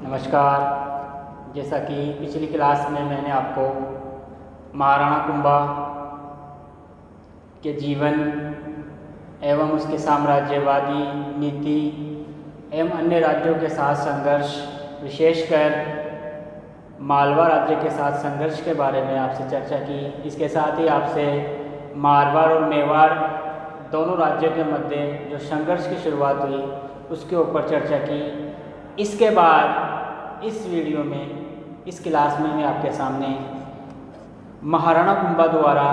नमस्कार। जैसा कि पिछली क्लास में मैंने आपको महाराणा कुंभा के जीवन एवं उसके साम्राज्यवादी नीति एवं अन्य राज्यों के साथ संघर्ष, विशेषकर मालवा राज्य के साथ संघर्ष के बारे में आपसे चर्चा की। इसके साथ ही आपसे मारवाड़ और मेवाड़ दोनों राज्यों के मध्य जो संघर्ष की शुरुआत हुई उसके ऊपर चर्चा की। इसके बाद इस वीडियो में, इस क्लास में मैं आपके सामने महाराणा कुंभा द्वारा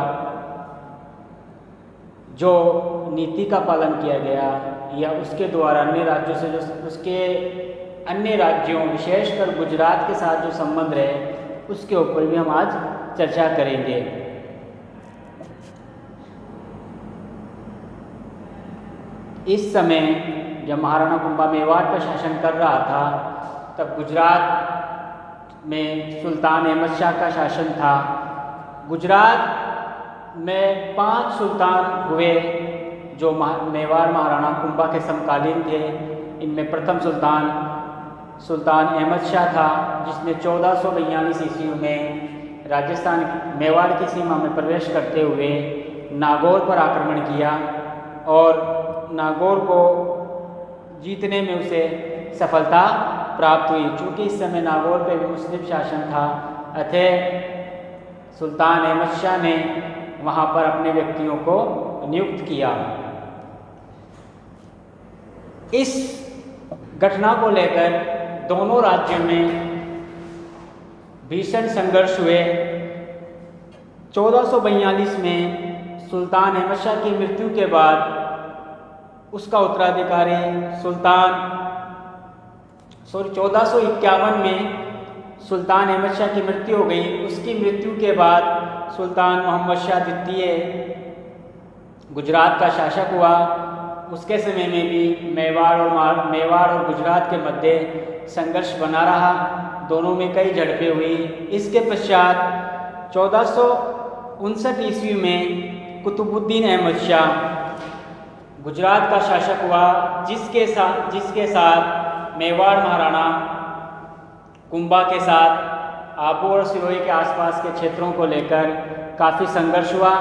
जो नीति का पालन किया गया या उसके द्वारा अन्य राज्यों से जो उसके अन्य राज्यों विशेषकर गुजरात के साथ जो संबंध रहे उसके ऊपर भी हम आज चर्चा करेंगे। इस समय जब महाराणा कुंभा मेवाड़ पर शासन कर रहा था तब गुजरात में सुल्तान अहमद शाह का शासन था। गुजरात में 5 सुल्तान हुए जो मेवाड़ महाराणा कुंभा के समकालीन थे। इनमें प्रथम सुल्तान अहमद शाह था जिसने 1442 ईस्वी में राजस्थान मेवाड़ की सीमा में प्रवेश करते हुए नागौर पर आक्रमण किया और नागौर को जीतने में उसे सफलता प्राप्त हुई। चूँकि इस समय नागौर पे भी मुस्लिम शासन था, अतः सुल्तान अहमद शाह ने वहाँ पर अपने व्यक्तियों को नियुक्त किया। इस घटना को लेकर दोनों राज्यों में भीषण संघर्ष हुए। 1442 में सुल्तान अहमद शाह की मृत्यु के बाद उसका उत्तराधिकारी 1451 में सुल्तान अहमद शाह की मृत्यु हो गई। उसकी मृत्यु के बाद सुल्तान मोहम्मद शाह द्वितीय गुजरात का शासक हुआ। उसके समय में भी मेवाड़ और गुजरात के मध्य संघर्ष बना रहा। दोनों में कई झड़पें हुई। इसके पश्चात 1459 ईस्वी में कुतुबुद्दीन अहमद शाह गुजरात का शासक हुआ, जिसके साथ मेवाड़ महाराणा कुंभा के साथ आबू और सिरोही के आसपास के क्षेत्रों को लेकर काफ़ी संघर्ष हुआ।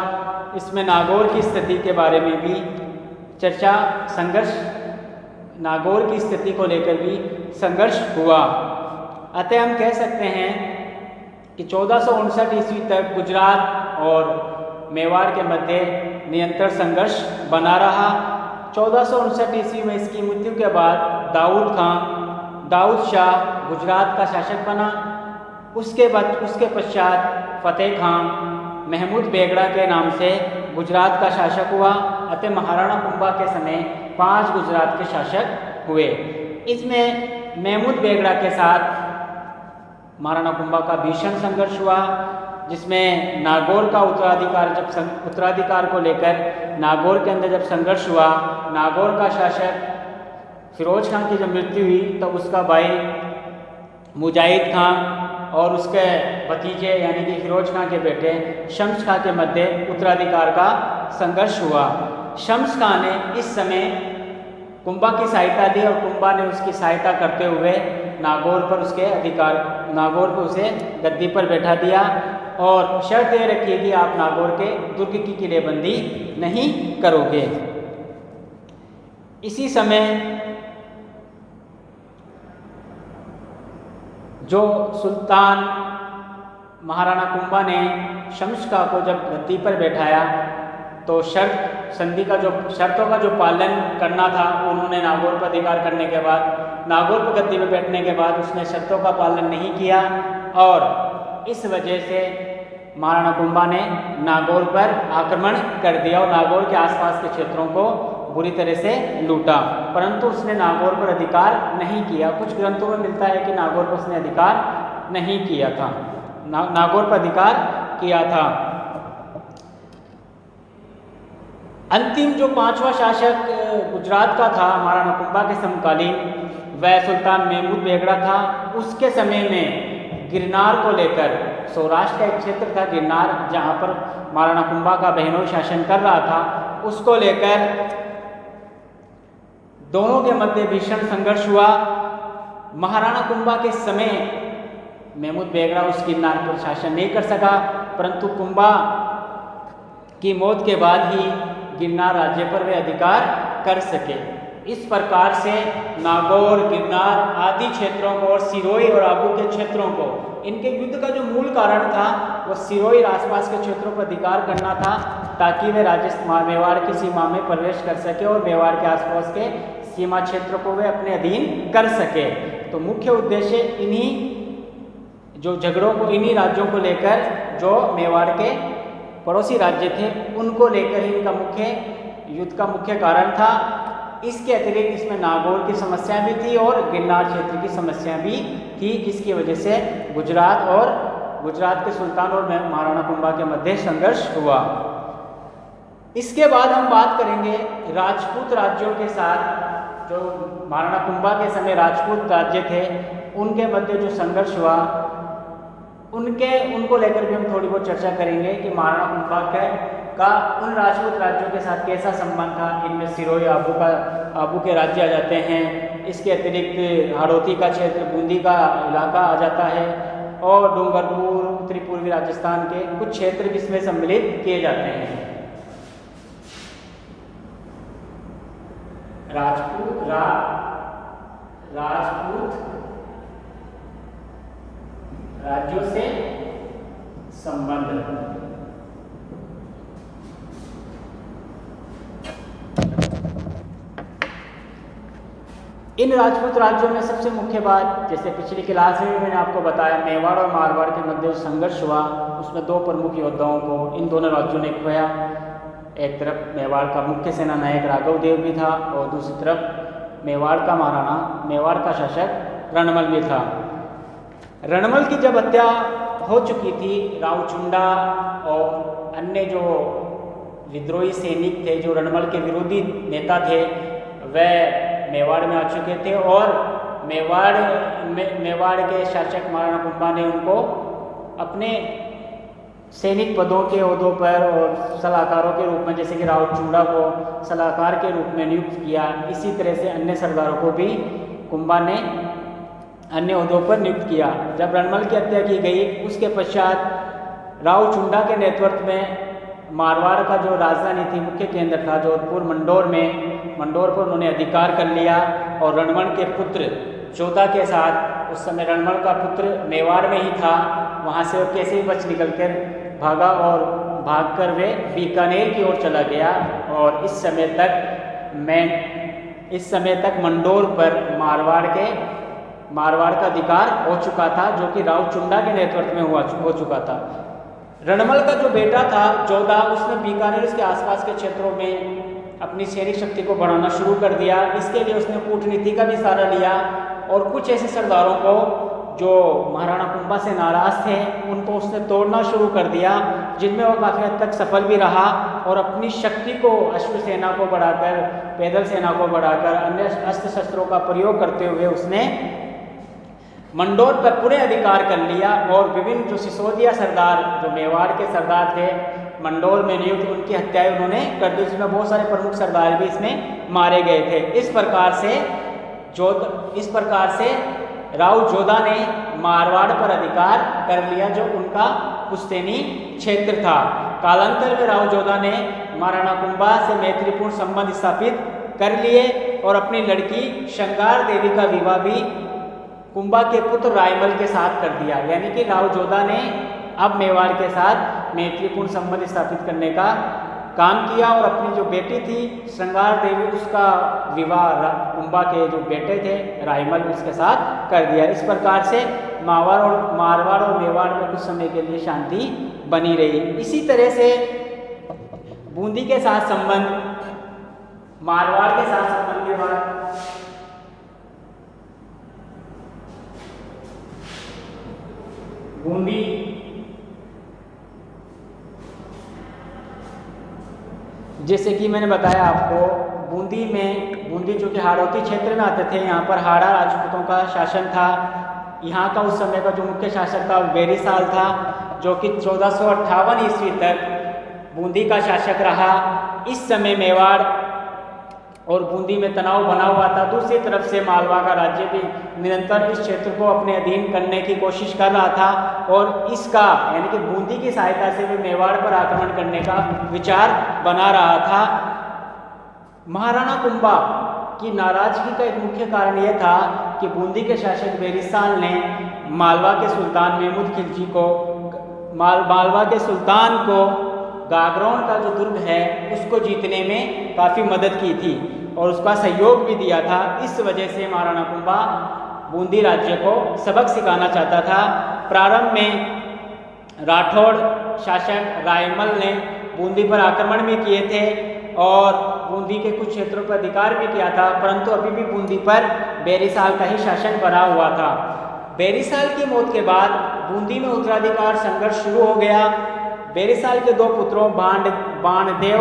इसमें नागौर की स्थिति के बारे में भी नागौर की स्थिति को लेकर भी संघर्ष हुआ। अतः हम कह सकते हैं कि 1459 ईस्वी तक गुजरात और मेवाड़ के मध्य निरंतर संघर्ष बना रहा। 1459 ईस्वी में इसकी मृत्यु के बाद दाऊद शाह गुजरात का शासक बना। उसके पश्चात फतेह खान महमूद बेगड़ा के नाम से गुजरात का शासक हुआ। अतः महाराणा कुंभा के समय 5 गुजरात के शासक हुए। इसमें महमूद बेगड़ा के साथ महाराणा कुंभा का भीषण संघर्ष हुआ, जिसमें नागौर का उत्तराधिकार को लेकर नागौर के अंदर जब संघर्ष हुआ, नागौर का शासक फिरोज खान की जब मृत्यु हुई तब उसका भाई मुजाहिद खान और उसके भतीजे यानी कि फिरोज खान के बेटे शम्स खां के मध्य उत्तराधिकार का संघर्ष हुआ। शम्स खां ने इस समय कुंभा की सहायता दी और कुंभा ने उसकी सहायता करते हुए नागौर पर उसे गद्दी पर बैठा दिया और शर्त ये रखी कि आप नागौर के दुर्ग की किलेबंदी नहीं करोगे। इसी समय जो सुल्तान महाराणा कुंभा ने शम्स खां को जब गद्दी पर बैठाया तो शर्तों का जो पालन करना था उन्होंने नागौर पर अधिकार करने के बाद, नागौर पर गद्दी पर बैठने के बाद उसने शर्तों का पालन नहीं किया और इस वजह से महाराणा कुंभा ने नागौर पर आक्रमण कर दिया और नागौर के आसपास के क्षेत्रों को बुरी तरह से लूटा। परंतु उसने नागौर पर अधिकार नहीं किया। कुछ ग्रंथों में मिलता है कि नागौर पर उसने अधिकार नहीं किया था, नागौर पर अधिकार किया था। अंतिम जो 5वां शासक गुजरात का था महाराणा कुंभा के समकालीन, वह सुल्तान महमूद बेगड़ा था। उसके समय में गिरनार को लेकर, सौराष्ट्र का एक क्षेत्र था गिरनार जहाँ पर महाराणा कुंभा का बहनोई शासन कर रहा था, उसको लेकर दोनों के मध्य भीषण संघर्ष हुआ। महाराणा कुंभा के समय महमूद बेगड़ा उस गिरनार पर शासन नहीं कर सका, परंतु कुंभा की मौत के बाद ही गिरनार राज्य पर वे अधिकार कर सके। इस प्रकार से नागौर, गिरनार आदि क्षेत्रों को और सिरोही और आबू के क्षेत्रों को, इनके युद्ध का जो मूल कारण था वो सिरोही और आसपास के क्षेत्रों पर अधिकार करना था, ताकि वे राजस्थान मेवाड़ की सीमा में प्रवेश कर सके और मेवाड़ के आसपास के सीमा क्षेत्र को वे अपने अधीन कर सके। तो मुख्य उद्देश्य इन्हीं जो झगड़ों को, इन्हीं राज्यों को लेकर, जो मेवाड़ के पड़ोसी राज्य थे उनको लेकर ही इनका मुख्य युद्ध का मुख्य कारण था। इसके अतिरिक्त इसमें नागौर की समस्या भी थी और गिरनार क्षेत्र की समस्या भी थी, जिसकी वजह से गुजरात के सुल्तान और महाराणा कुंभा के मध्य संघर्ष हुआ। इसके बाद हम बात करेंगे राजपूत राज्यों के साथ। जो महाराणा कुंभा के समय राजपूत राज्य थे उनके मध्य जो संघर्ष हुआ, उनको लेकर भी हम थोड़ी बहुत चर्चा करेंगे कि महाराणा कुंभा का उन राजपूत राज्यों के साथ कैसा संबंध था। इनमें सिरोही, आबू के राज्य आ जाते हैं। इसके अतिरिक्त हाड़ौती का क्षेत्र, बूंदी का इलाका आ जाता है और डूंगरपुर, उत्तरी पूर्वी राजस्थान के कुछ क्षेत्र भी इसमें सम्मिलित किए जाते हैं। राजपूत राज्यों से संबंध। इन राजपूत राज्यों में सबसे मुख्य बात, जैसे पिछली क्लास में मैंने आपको बताया, मेवाड़ और मारवाड़ के मध्य संघर्ष हुआ, उसमें दो प्रमुख योद्धाओं को इन दोनों राज्यों ने खोया। एक तरफ मेवाड़ का मुख्य सेना नायक राघव देव भी था और दूसरी तरफ मेवाड़ का महाराणा, मेवाड़ का शासक रणमल भी था। रणमल की जब हत्या हो चुकी थी, रावचुंडा और अन्य जो विद्रोही सैनिक थे, जो रणमल के विरोधी नेता थे, वह मेवाड़ में आ चुके थे और मेवाड़ के शासक महाराणा कुंभा ने उनको अपने सैनिक पदों के ओहदों पर और सलाहकारों के रूप में, जैसे कि रावचुंडा को सलाहकार के रूप में नियुक्त किया। इसी तरह से अन्य सरदारों को भी कुंभा ने अन्य ओहदों पर नियुक्त किया। जब रणमल की हत्या की गई, उसके पश्चात रावचुंडा के नेतृत्व में मारवाड़ का जो राजधानी थी, मुख्य केंद्र था जोधपुर, मंडोर पर उन्होंने अधिकार कर लिया और रणमल के पुत्र जोधा के साथ, उस समय रणमल का पुत्र मेवाड़ में ही था, वहाँ से वो कैसे ही बच निकल कर भागा और भागकर वे बीकानेर की ओर चला गया। और इस समय तक मंडोर पर मारवाड़ का अधिकार हो चुका था, जो कि रावचुंडा के नेतृत्व में हो चुका था। रणमल का जो बेटा था जोधा, उसने बीकानेर के आसपास के क्षेत्रों में अपनी सैनिक शक्ति को बढ़ाना शुरू कर दिया। इसके लिए उसने कूटनीति का भी सहारा लिया और कुछ ऐसे सरदारों को जो महाराणा कुंभा से नाराज थे, उनको उसने तोड़ना शुरू कर दिया, जिनमें वो काफ़ी हद तक सफल भी रहा और अपनी शक्ति को, अश्व सेना को बढ़ाकर, पैदल सेना को बढ़ाकर, अन्य अस्त्र शस्त्रों का प्रयोग करते हुए उसने मंडोर पर पूरे अधिकार कर लिया। और विभिन्न जो सिसोदिया सरदार, जो मेवाड़ के सरदार थे मंडोर में नियुक्त, उनकी हत्याएं उन्होंने कर दी, जिसमें बहुत सारे प्रमुख सरदार भी इसमें मारे गए थे। इस प्रकार से राव जोधा ने मारवाड़ पर अधिकार कर लिया, जो उनका पुश्तैनी क्षेत्र था। कालांतर में राव जोधा ने महाराणा कुंभा से मैत्रीपूर्ण संबंध स्थापित कर लिए और अपनी लड़की श्रृंगार देवी का विवाह भी कुंभा के पुत्र रायमल के साथ कर दिया। यानी कि राव जोधा ने अब मेवाड़ के साथ मैत्रीपूर्ण संबंध स्थापित करने का काम किया और अपनी जो बेटी थी श्रृंगार देवी, उसका विवाह कुंभा के जो बेटे थे रायमल, उसके साथ कर दिया। इस प्रकार से मारवाड़ और मेवाड़ में कुछ समय के लिए शांति बनी रही। इसी तरह से बूंदी के साथ संबंध, मारवाड़ के साथ संबंध के बाद बूंदी जैसे कि मैंने बताया आपको, बूंदी जो कि हाड़ौती क्षेत्र में आते थे, यहाँ पर हाड़ा राजपूतों का शासन था। यहाँ का उस समय का जो मुख्य शासक था बेरीसाल था, जो कि 1458 ईस्वी तक बूंदी का शासक रहा। इस समय मेवाड़ और बूंदी में तनाव बना हुआ था। दूसरी तरफ से मालवा का राज्य भी निरंतर इस क्षेत्र को अपने अधीन करने की कोशिश कर रहा था और इसका यानी कि बूंदी की सहायता से भी मेवाड़ पर आक्रमण करने का विचार बना रहा था। महाराणा कुंभा की नाराजगी का एक मुख्य कारण यह था कि बूंदी के शासक बेरिसाल ने मालवा के सुल्तान महमूद खिलजी को मालवा के सुल्तान को गागरोन का जो दुर्ग है उसको जीतने में काफ़ी मदद की थी और उसका सहयोग भी दिया था। इस वजह से महाराणा कुंभा बूंदी राज्य को सबक सिखाना चाहता था। प्रारंभ में राठौड़ शासक रायमल ने बूंदी पर आक्रमण भी किए थे और बूंदी के कुछ क्षेत्रों पर अधिकार भी किया था, परंतु अभी भी बूंदी पर बेरिसाल का ही शासन बना हुआ था। बेरिसाल की मौत के बाद बूंदी में उत्तराधिकार संघर्ष शुरू हो गया। बेरिसाल के दो पुत्रों बाणदेव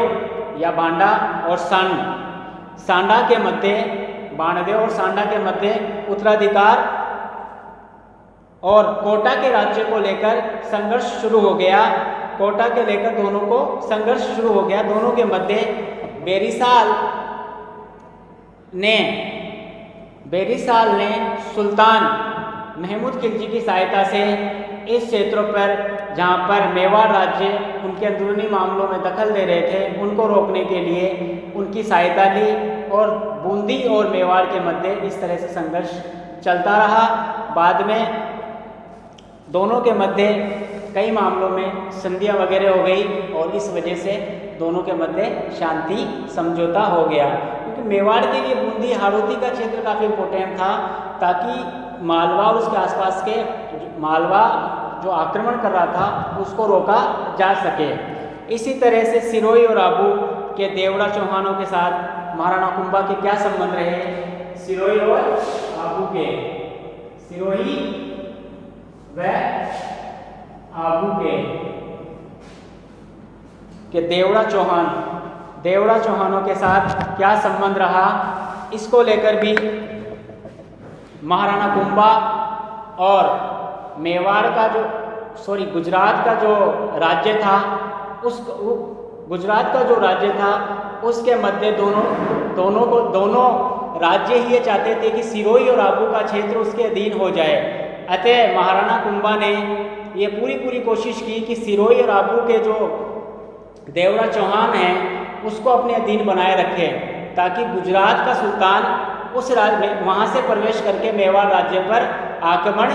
या बांडा और सांडा के मध्य बाणदेव और सांडा के मध्य उत्तराधिकार और कोटा के राज्य को लेकर संघर्ष शुरू हो गया। कोटा के लेकर दोनों को संघर्ष शुरू हो गया। दोनों के मध्य बेरिसाल ने सुल्तान महमूद खिलजी की सहायता से इस क्षेत्रों पर जहाँ पर मेवाड़ राज्य उनके अंदरूनी मामलों में दखल दे रहे थे उनको रोकने के लिए उनकी सहायता ली और बूंदी और मेवाड़ के मध्य इस तरह से संघर्ष चलता रहा। बाद में दोनों के मध्य कई मामलों में संधियाँ वगैरह हो गई और इस वजह से दोनों के मध्य शांति समझौता हो गया। क्योंकि मेवाड़ के लिए बूंदी हाड़ौती का क्षेत्र काफ़ी इम्पोर्टेंट था ताकि मालवा और उसके आसपास के मालवा जो आक्रमण कर रहा था उसको रोका जा सके। इसी तरह से सिरोही और आबू के देवड़ा चौहानों के साथ महाराणा कुंभा के क्या संबंध रहे? सिरोही और आबू सिरोही व आबू के देवड़ा चौहानों के साथ क्या संबंध रहा, इसको लेकर भी महाराणा कुंभा और मेवाड़ का गुजरात का जो राज्य था उसके मध्य दोनों राज्य ही ये चाहते थे कि सिरोही और आबू का क्षेत्र उसके अधीन हो जाए। अतः महाराणा कुंभा ने ये पूरी कोशिश की कि सिरोही और आबू के जो देवड़ा चौहान हैं उसको अपने अधीन बनाए रखे ताकि गुजरात का सुल्तान उस राज्य में वहाँ से प्रवेश करके मेवाड़ राज्य पर आक्रमण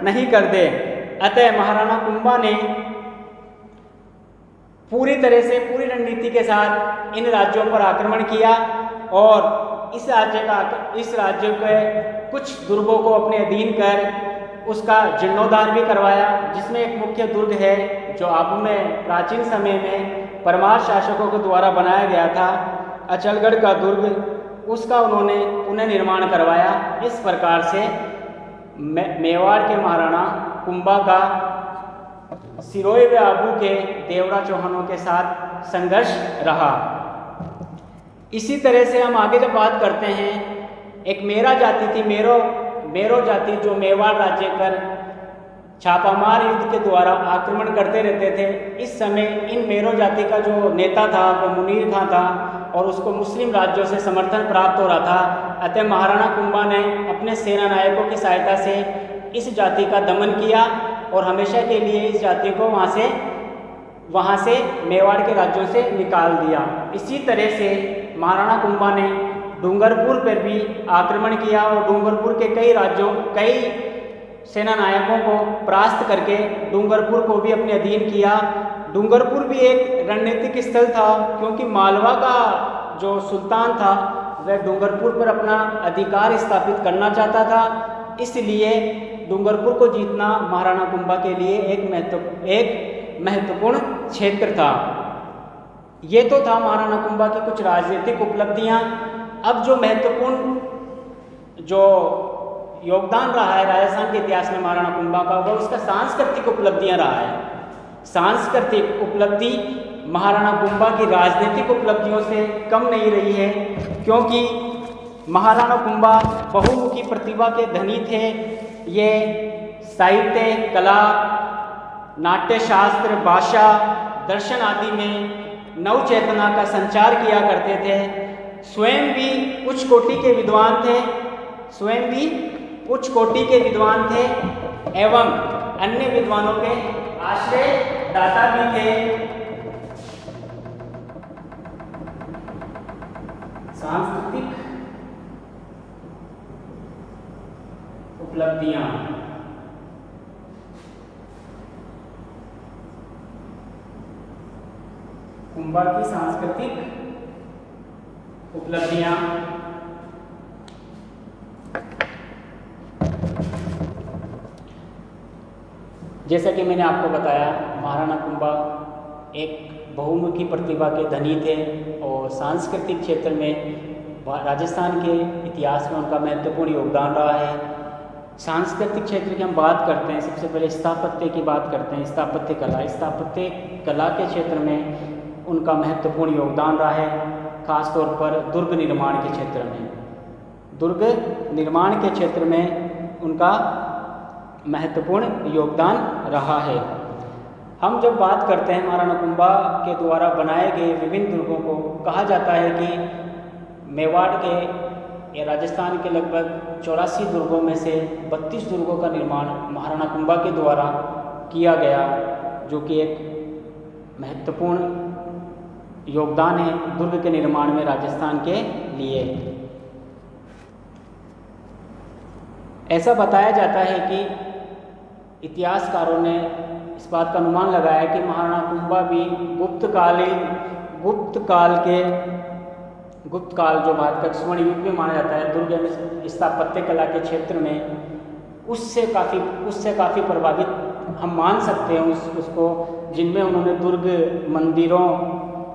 नहीं कर दे। अतः महाराणा कुंभा ने पूरी तरह से पूरी रणनीति के साथ इन राज्यों पर आक्रमण किया और इस राज्य के कुछ दुर्गों को अपने अधीन कर उसका जीर्णोद्धार भी करवाया, जिसमें एक मुख्य दुर्ग है जो आबू में प्राचीन समय में परमार शासकों के द्वारा बनाया गया था, अचलगढ़ का दुर्ग, उसका उन्होंने पुनः निर्माण करवाया। इस प्रकार से मेवाड़ के महाराणा कुंभा का सिरोही व आबू के देवड़ा चौहानों के साथ संघर्ष रहा। इसी तरह से हम आगे जब बात करते हैं, एक मेरा जाति थी, मेरो जाति जो मेवाड़ राज्य पर छापामार युद्ध के द्वारा आक्रमण करते रहते थे। इस समय इन मेरो जाति का जो नेता था वो मुनीर खां था और उसको मुस्लिम राज्यों से समर्थन प्राप्त हो रहा था। अतः महाराणा कुंभा ने अपने सेना नायकों की सहायता से इस जाति का दमन किया और हमेशा के लिए इस जाति को वहाँ से मेवाड़ के राज्यों से निकाल दिया। इसी तरह से महाराणा कुंभा ने डूंगरपुर पर भी आक्रमण किया और डूंगरपुर के कई सेना नायकों को परास्त करके डूंगरपुर को भी अपने अधीन किया। डूंगरपुर भी एक रणनीतिक स्थल था क्योंकि मालवा का जो सुल्तान था वह डूंगरपुर पर अपना अधिकार स्थापित करना चाहता था, इसलिए डूंगरपुर को जीतना महाराणा कुंभा के लिए एक महत्वपूर्ण क्षेत्र था। ये तो था महाराणा कुंभा की कुछ राजनीतिक उपलब्धियाँ। अब जो महत्वपूर्ण जो योगदान रहा है राजस्थान के इतिहास में महाराणा कुंभा का, वो उसका सांस्कृतिक उपलब्धियाँ रहा है। सांस्कृतिक उपलब्धि महाराणा कुंभा की राजनीतिक उपलब्धियों से कम नहीं रही है, क्योंकि महाराणा कुंभा बहुमुखी प्रतिभा के धनी थे। ये साहित्य, कला, नाट्यशास्त्र, भाषा, दर्शन आदि में नव चेतना का संचार किया करते थे। स्वयं भी उच्च कोटि के विद्वान थे, स्वयं भी उच्च कोटि के विद्वान थे एवं अन्य विद्वानों के आश्रय दाता भी थे। सांस्कृतिक उपलब्धियां, कुंभा की सांस्कृतिक उपलब्धियां जैसा कि मैंने आपको बताया, महाराणा कुंभा एक बहुमुखी प्रतिभा के धनी थे और सांस्कृतिक क्षेत्र में राजस्थान के इतिहास में उनका महत्वपूर्ण योगदान रहा है। सांस्कृतिक क्षेत्र की हम बात करते हैं, सबसे पहले स्थापत्य की बात करते हैं। स्थापत्य कला के क्षेत्र में उनका महत्वपूर्ण योगदान रहा है, खास तौर पर दुर्ग निर्माण के क्षेत्र में। दुर्ग निर्माण के क्षेत्र में उनका महत्वपूर्ण योगदान रहा है। हम जब बात करते हैं महाराणा कुंभा के द्वारा बनाए गए विभिन्न दुर्गों को, कहा जाता है कि मेवाड़ के या राजस्थान के लगभग 84 दुर्गों में से 32 दुर्गों का निर्माण महाराणा कुंभा के द्वारा किया गया, जो कि एक महत्वपूर्ण योगदान है दुर्ग के निर्माण में राजस्थान के लिए। ऐसा बताया जाता है कि इतिहासकारों ने इस बात का अनुमान लगाया कि महाराणा कुंभा भी गुप्त काल जो भारत का स्वर्ण युग में माना जाता है दुर्ग में स्थापत्य कला के क्षेत्र में, उससे काफ़ी प्रभावित हम मान सकते हैं उसको, जिनमें उन्होंने दुर्ग, मंदिरों,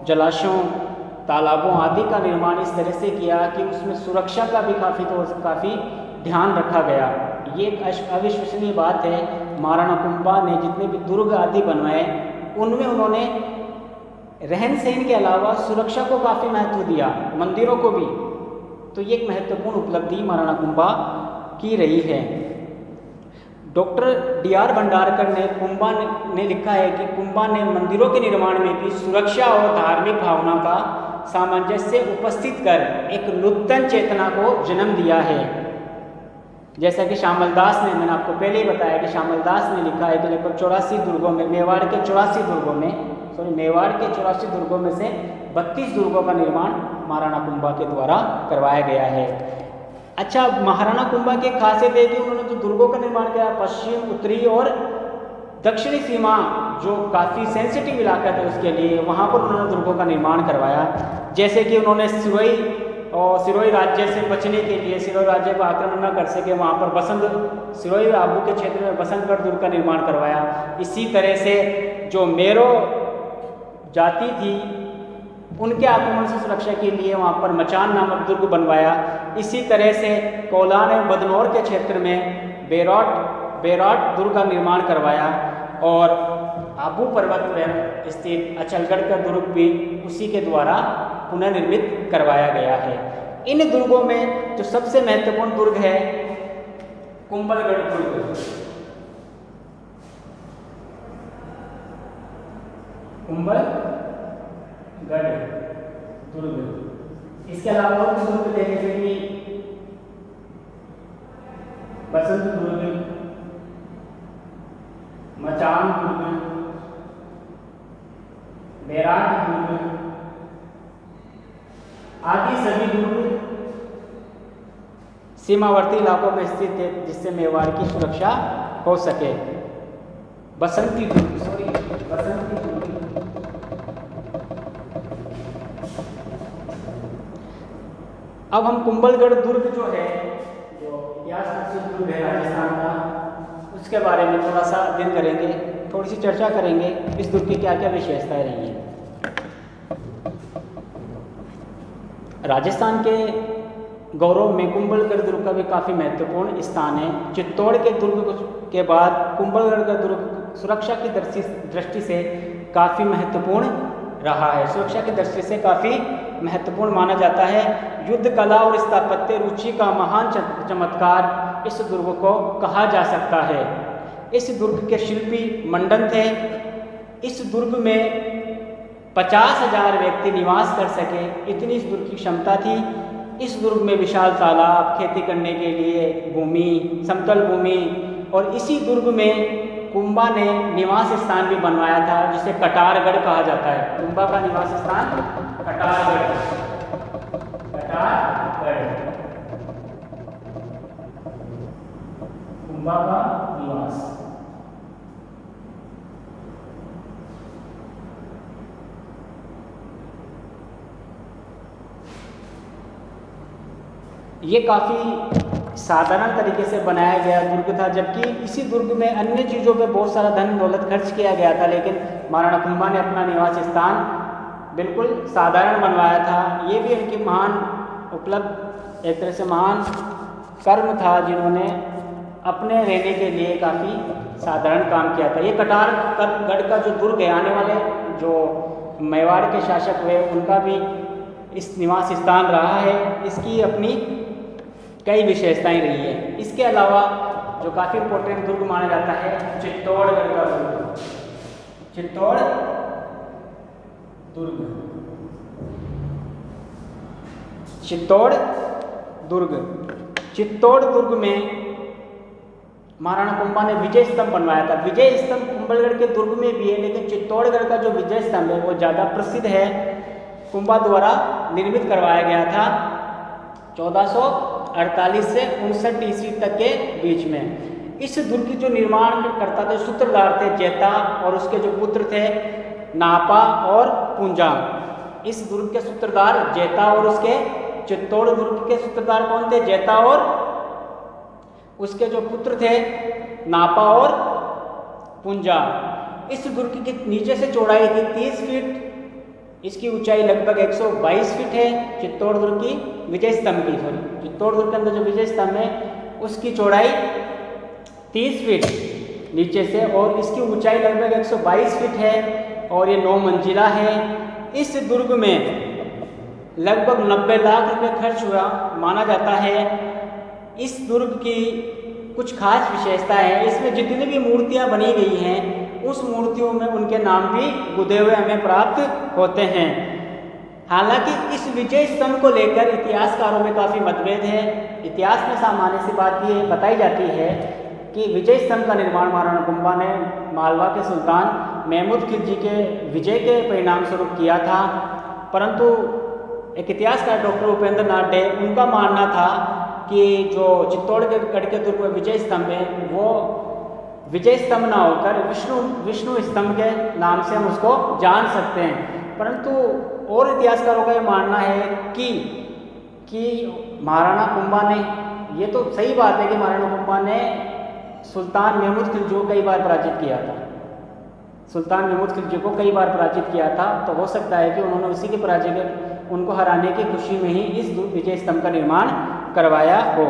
जलाशयों, तालाबों आदि का निर्माण इस तरह से किया कि उसमें सुरक्षा का भी काफ़ी ध्यान रखा गया। ये एक अविश्वसनीय बात है। महाराणा कुंभा ने जितने भी दुर्ग आदि बनवाए, उनमें उन्होंने रहन सहन के अलावा सुरक्षा को काफ़ी महत्व दिया, मंदिरों को भी। तो ये एक महत्वपूर्ण उपलब्धि महाराणा कुंभा की रही है। डॉक्टर DR भंडारकर ने लिखा है कि कुंभा ने मंदिरों के निर्माण में भी सुरक्षा और धार्मिक भावना का सामंजस्य उपस्थित कर एक नूतन चेतना को जन्म दिया है। जैसा कि श्यामल दास ने, मैंने आपको पहले ही बताया कि श्यामल दास ने लिखा है कि लगभग 84 दुर्गों में, मेवाड़ के 84 दुर्गों में से 32 दुर्गों का निर्माण महाराणा कुंभा के द्वारा करवाया गया है। अच्छा, महाराणा कुंभा की खासियत है कि उन्होंने जो दुर्गों का निर्माण किया, पश्चिम, उत्तरी और दक्षिणी सीमा जो काफ़ी सेंसिटिव इलाका था उसके लिए, वहाँ पर उन्होंने दुर्गों का निर्माण करवाया। जैसे कि उन्होंने सिरोही राज्य से बचने के लिए, सिरोही राज्य को आक्रमण न कर सके, वहाँ पर सिरोही आबू के क्षेत्र में बसंतगढ़ दुर्ग का निर्माण करवाया। इसी तरह से जो मेरो जाति थी, उनके आक्रमण से सुरक्षा के लिए वहाँ पर मचान नामक दुर्ग बनवाया। इसी तरह से कोलान एवं बदनौर के क्षेत्र में बेरौट दुर्ग का निर्माण करवाया और आबू पर्वत पर स्थित अचलगढ़ का दुर्ग भी उसी के द्वारा पुनर्निर्मित करवाया गया है। इन दुर्गों में जो सबसे महत्वपूर्ण दुर्ग है कुंभलगढ़ दुर्ग। कुंभलगढ़ दुर्ग, इसके अलावा और दुर्ग जैसे कि बसंत दुर्ग, मचान दुर्ग, बेराट दुर्ग आदि सभी दुर्ग सीमावर्ती इलाकों में स्थित है, जिससे मेवाड़ की सुरक्षा हो सके। बसंती दुर्ग, अब हम कुंभलगढ़ दुर्ग जो है, जो इतिहास प्रसिद्ध दुर्ग है राजस्थान का, उसके बारे में थोड़ा सा अध्ययन करेंगे, थोड़ी सी चर्चा करेंगे इस दुर्ग की क्या क्या विशेषताएं रही हैं। राजस्थान के गौरव में कुंभलगढ़ दुर्ग का भी काफ़ी महत्वपूर्ण स्थान है। चित्तौड़ के दुर्ग के बाद कुंभलगढ़ का दुर्ग सुरक्षा की दृष्टि से काफ़ी महत्वपूर्ण रहा है, सुरक्षा की दृष्टि से काफ़ी महत्वपूर्ण माना जाता है। युद्ध कला और स्थापत्य रुचि का महान चमत्कार इस दुर्ग को कहा जा सकता है। इस दुर्ग के शिल्पी मंडन थे। इस दुर्ग में 50,000 व्यक्ति निवास कर सके, इतनी इस दुर्ग की क्षमता थी। इस दुर्ग में विशाल तालाब, खेती करने के लिए भूमि, समतल भूमि, और इसी दुर्ग में कुंभा ने निवास स्थान भी बनवाया था जिसे कटारगढ़ कहा जाता है। कुंभा का निवास स्थान कटारगढ़, कुंभा का निवास। ये काफ़ी साधारण तरीके से बनाया गया दुर्ग था, जबकि इसी दुर्ग में अन्य चीज़ों पे बहुत सारा धन दौलत खर्च किया गया था, लेकिन महाराणा कुंभा ने अपना निवास स्थान बिल्कुल साधारण बनवाया था। ये भी उनकी महान उपलब्ध, एक तरह से महान कर्म था, जिन्होंने अपने रहने के लिए काफ़ी साधारण काम किया था। ये कटारगढ़ का जो दुर्ग है, आने वाले जो मेवाड़ के शासक हुए उनका भी इस निवास स्थान रहा है। इसकी अपनी कई विशेषताएं रही है। इसके अलावा जो काफ़ी इम्पोर्टेंट दुर्ग माना जाता है चित्तौड़गढ़ का दुर्ग, चित्तौड़ दुर्ग, चित्तौड़ दुर्ग। चित्तौड़ दुर्ग में महाराणा कुंभा ने विजय स्तंभ बनवाया था। विजय स्तंभ कुंभलगढ़ के दुर्ग में भी है, लेकिन चित्तौड़गढ़ का जो विजय स्तंभ है वो ज़्यादा प्रसिद्ध है, कुंभा द्वारा निर्मित करवाया गया था 1448 से 59 ईस्वी तक के बीच में। इस दुर्ग की जो निर्माण करता थे सूत्रधार थे जैता, और उसके जो पुत्र थे नापा और पूंजा। इस दुर्ग के सूत्रधार जैता, और उसके चित्तौड़ दुर्ग के सूत्रधार कौन थे? जैता, और उसके जो पुत्र थे नापा और पूंजा। इस दुर्ग की नीचे से चौड़ाई थी 30 फीट, इसकी ऊंचाई लगभग 122 फीट है। चित्तौड़ दुर्ग की विजय स्तंभ की, चित्तौड़ दुर्ग के अंदर जो विजय स्तंभ है उसकी चौड़ाई 30 फीट नीचे से, और इसकी ऊंचाई लगभग 122 फीट है, और ये 9 मंजिला है। इस दुर्ग में लगभग 90 लाख रुपए खर्च हुआ माना जाता है। इस दुर्ग की कुछ खास विशेषताएं हैं। इसमें जितनी भी मूर्तियां बनी गई हैं उस मूर्तियों में उनके नाम भी गुदे हुए हमें प्राप्त होते हैं। हालांकि इस विजय स्तंभ को लेकर इतिहासकारों में काफ़ी मतभेद है। इतिहास में सामान्य सी बात ये बताई जाती है कि विजय स्तंभ का निर्माण महाराणा कुंभा ने मालवा के सुल्तान महमूद खिलजी के विजय के परिणाम स्वरूप किया था, परंतु एक इतिहासकार डॉक्टर उपेंद्र नाथ डे, उनका मानना था कि जो चित्तौड़गढ़ के दुर्ग में विजय स्तंभ है वो विजय स्तंभ ना होकर विष्णु स्तंभ के नाम से हम उसको जान सकते हैं। परंतु और इतिहासकारों का ये मानना है कि महाराणा कुंभा ने, ये तो सही बात है कि महाराणा कुंभा ने सुल्तान महमूद खिलजी को कई बार पराजित किया था, सुल्तान महमूद खिलजी को कई बार पराजित किया था, तो हो सकता है कि उन्होंने उसी के पराजय के उनको हराने की खुशी में ही इस विजय स्तंभ का निर्माण करवाया हो।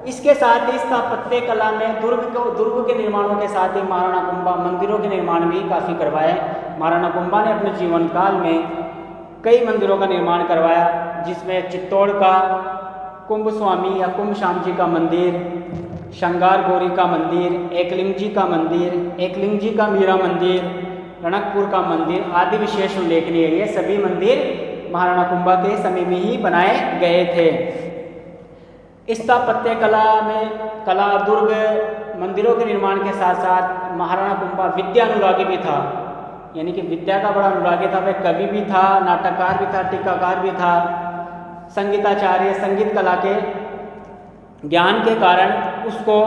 इसके साथ ही स्थापत्य कला में दुर्ग के निर्माणों के साथ ही महाराणा कुंभा मंदिरों के निर्माण भी काफ़ी करवाए। महाराणा कुंभा ने अपने जीवन काल में कई मंदिरों का निर्माण करवाया, जिसमें चित्तौड़ का कुंभ स्वामी या कुंभ श्याम जी का मंदिर, श्रृंगार गौरी का मंदिर, एकलिंग जी का मंदिर, एकलिंग जी का मीरा मंदिर, रणकपुर का मंदिर आदि विशेष उल्लेखनीय। ये सभी मंदिर महाराणा कुंभा के समय में ही बनाए गए थे। स्थापत्य कला दुर्ग मंदिरों के निर्माण के साथ साथ महाराणा कुंभा विद्या अनुरागी भी था, यानी कि विद्या का बड़ा अनुरागी था। वह कवि भी था, नाटककार भी था, टीकाकार भी था, संगीताचार्य, संगीत कला के ज्ञान के कारण उसको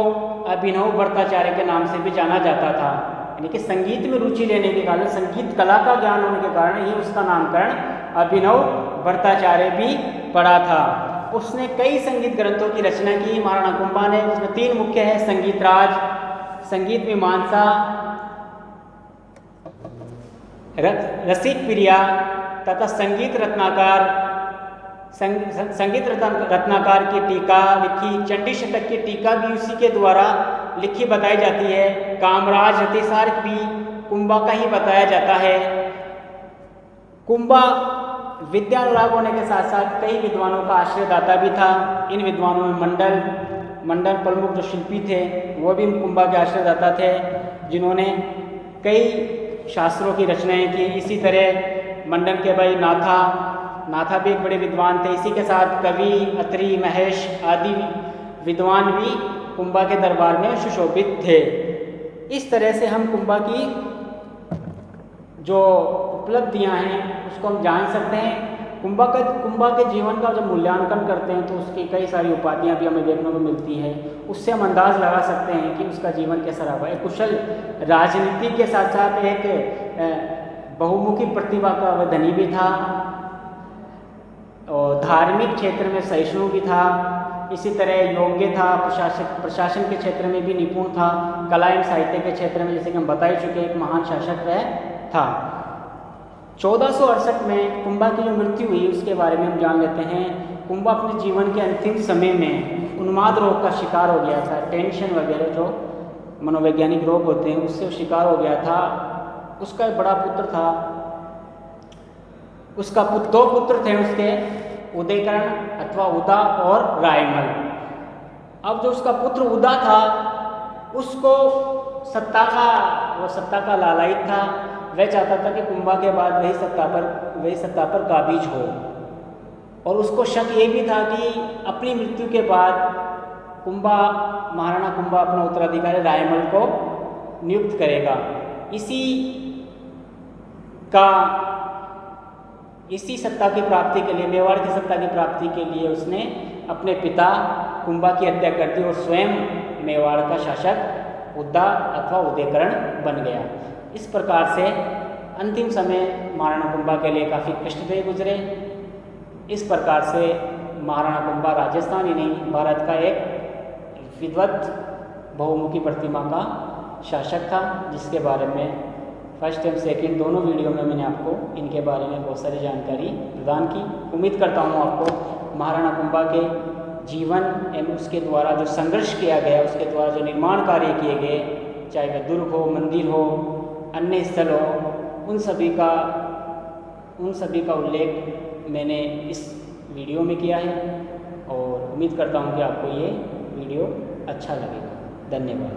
अभिनव भट्टाचार्य के नाम से भी जाना जाता था। यानी कि संगीत में रुचि लेने के कारण, संगीत कला का ज्ञान होने के कारण ही उसका नामकरण अभिनव भट्टाचार्य भी पड़ा था। उसने कई संगीत ग्रंथों की रचना की महाराणा कुंभा ने। उसमें 3 मुख्य है: संगीत राज, संगीत मीमांसा, रसिक प्रिया तथा संगीत रत्नाकर। संगीत रत्नाकर की टीका लिखी, चंडी शतक की टीका भी उसी के द्वारा लिखी बताई जाती है। कामराज रतिसार भी कुंभा का ही बताया जाता है। कुंभा विद्या अनुराग होने के साथ साथ कई विद्वानों का आश्रयदाता भी था। इन विद्वानों में मंडल प्रमुख जो शिल्पी थे वो भी कुंभा के आश्रयदाता थे, जिन्होंने कई शास्त्रों की रचनाएं की। इसी तरह मंडन के भाई नाथा भी एक बड़े विद्वान थे। इसी के साथ कवि, अत्रि, महेश आदि विद्वान भी कुंभा के दरबार में सुशोभित थे। इस तरह से हम कुंभा की जो उपलब्धियां हैं उसको हम जान सकते हैं। कुंभा के जीवन का जब मूल्यांकन करते हैं तो उसकी कई सारी उपाधियां भी हमें देखने को मिलती है। उससे हम अंदाज लगा सकते हैं कि उसका जीवन कैसा रहा। एक कुशल राजनीति के साथ साथ एक बहुमुखी प्रतिभा का वह धनी भी था और धार्मिक क्षेत्र में सहिष्णु भी था। इसी तरह योग्य था, प्रशासन के क्षेत्र में भी निपुण था, कला एवं साहित्य के क्षेत्र में जैसे कि हम बता ही चुके एक महान शासक वह था। 1468 में कुंभा की जो मृत्यु हुई उसके बारे में हम जान लेते हैं। कुंभा अपने जीवन के अंतिम समय में उन्माद रोग का शिकार हो गया था। टेंशन वगैरह जो मनोवैज्ञानिक रोग होते हैं उससे वो शिकार हो गया था। उसका एक बड़ा पुत्र था, उसका दो पुत्र थे उसके, उदयकरण अथवा उदा और रायमल। अब जो उसका पुत्र उदा था उसको सत्ता का लालच था। वह चाहता था कि कुंभा के बाद वही सत्ता पर काबिज हो। और उसको शक ये भी था कि अपनी मृत्यु के बाद महाराणा कुंभा अपना उत्तराधिकारी रायमल को नियुक्त करेगा। इसी सत्ता की प्राप्ति के लिए, मेवाड़ की सत्ता की प्राप्ति के लिए उसने अपने पिता कुंभा की हत्या कर दी और स्वयं मेवाड़ का शासक उदा अथवा उदयकरण बन गया। इस प्रकार से अंतिम समय महाराणा कुंभा के लिए काफ़ी कष्टदेय गुजरे। इस प्रकार से महाराणा कुंभा राजस्थान ही नहीं भारत का एक विद्वत बहुमुखी प्रतिमा का शासक था, जिसके बारे में फर्स्ट एवं सेकंड दोनों वीडियो में मैंने आपको इनके बारे में बहुत सारी जानकारी प्रदान की। उम्मीद करता हूँ आपको महाराणा कुंभा के जीवन एवं उसके द्वारा जो संघर्ष किया गया, उसके द्वारा जो निर्माण कार्य किए गए, चाहे वह दुर्ग हो, मंदिर हो, अन्य स्थल हो, उन सभी का उल्लेख मैंने इस वीडियो में किया है और उम्मीद करता हूँ कि आपको ये वीडियो अच्छा लगेगा। धन्यवाद।